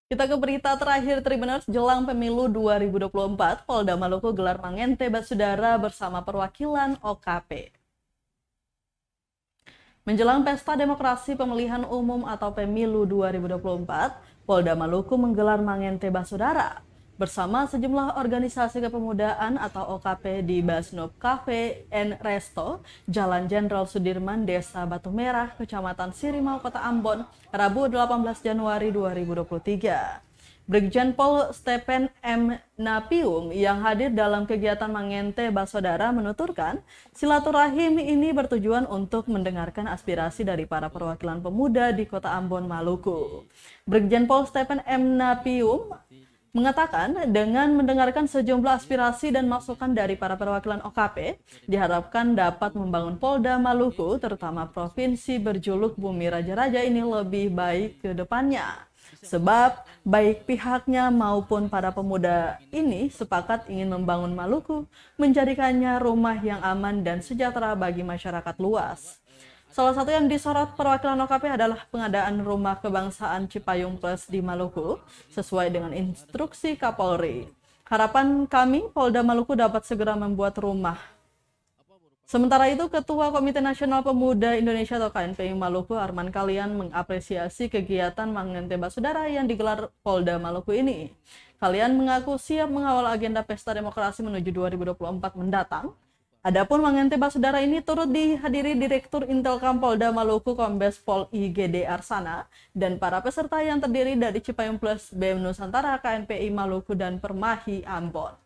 Kita ke berita terakhir Tribuners, jelang pemilu 2024, Polda Maluku gelar mangente basudara bersama perwakilan OKP. Menjelang Pesta Demokrasi Pemilihan Umum atau Pemilu 2024, Polda Maluku menggelar mangente basudara bersama sejumlah organisasi kepemudaan atau OKP di Basnub Cafe and Resto, Jalan Jenderal Sudirman, Desa Batu Merah, Kecamatan Sirimau, Kota Ambon, Rabu 18 Januari 2023. Brigjen Pol Stephen M. Napium yang hadir dalam kegiatan mangente basodara menuturkan, silaturahim ini bertujuan untuk mendengarkan aspirasi dari para perwakilan pemuda di Kota Ambon, Maluku. Brigjen Pol Stephen M. Napium mengatakan dengan mendengarkan sejumlah aspirasi dan masukan dari para perwakilan OKP, diharapkan dapat membangun Polda Maluku, terutama provinsi berjuluk Bumi Raja-Raja ini lebih baik ke depannya. Sebab baik pihaknya maupun para pemuda ini sepakat ingin membangun Maluku, menjadikannya rumah yang aman dan sejahtera bagi masyarakat luas. Salah satu yang disorot perwakilan OKP adalah pengadaan rumah kebangsaan Cipayung Plus di Maluku sesuai dengan instruksi Kapolri. Harapan kami Polda Maluku dapat segera membuat rumah. Sementara itu, Ketua Komite Nasional Pemuda Indonesia atau KNPI Maluku, Arman Kalian, mengapresiasi kegiatan mangente basudara yang digelar Polda Maluku ini. Kalian mengaku siap mengawal agenda Pesta Demokrasi menuju 2024 mendatang. Adapun mangente basudara ini turut dihadiri Direktur Intelkam Polda Maluku Kombes Pol IGD Arsana dan para peserta yang terdiri dari Cipayung Plus, BEM Nusantara, KNPI Maluku, dan Permahi Ambon.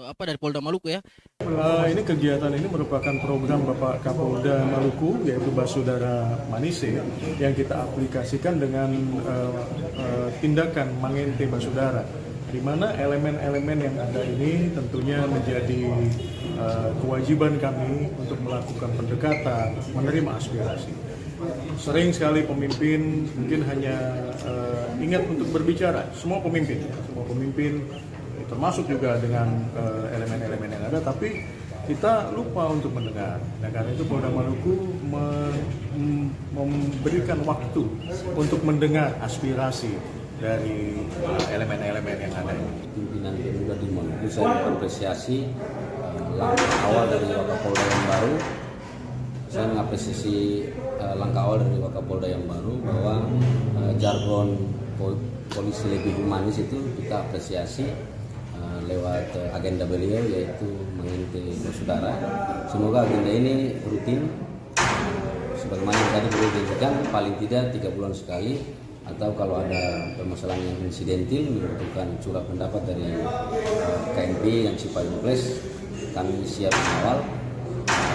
Dari Polda Maluku ya? Ini kegiatan ini merupakan program Bapak Kapolda Maluku, yaitu Basudara Manise, yang kita aplikasikan dengan tindakan mangente basudara, di mana elemen-elemen yang ada ini tentunya menjadi kewajiban kami untuk melakukan pendekatan, menerima aspirasi. Sering sekali pemimpin mungkin hanya ingat untuk berbicara, semua pemimpin termasuk juga dengan elemen-elemen yang ada, tapi kita lupa untuk mendengar. Nah, karena itu Polda Maluku memberikan waktu untuk mendengar aspirasi dari elemen-elemen yang ada. Pimpinan pemuda di Maluku, saya mengapresiasi langkah awal dari Wakapolda yang baru. Saya mengapresiasi langkah awal dari Wakapolda yang baru bahwa jargon polisi lebih humanis itu kita apresiasi lewat agenda beliau, yaitu mangente basudara. Semoga agenda ini rutin, sebagaimana yang tadi beliau janjikan, paling tidak 3 bulan sekali, atau kalau ada permasalahan yang insidentil membutuhkan surat pendapat dari KNP yang Cipayung Plus, kami siap mengawal.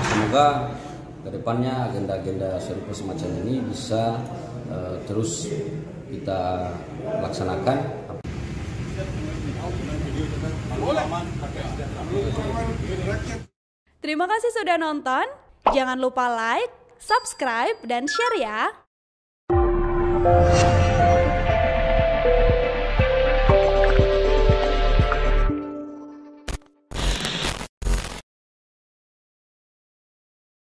Semoga kedepannya agenda-agenda serupa semacam ini bisa terus kita laksanakan. Terima kasih sudah nonton. Jangan lupa like, subscribe, dan share ya.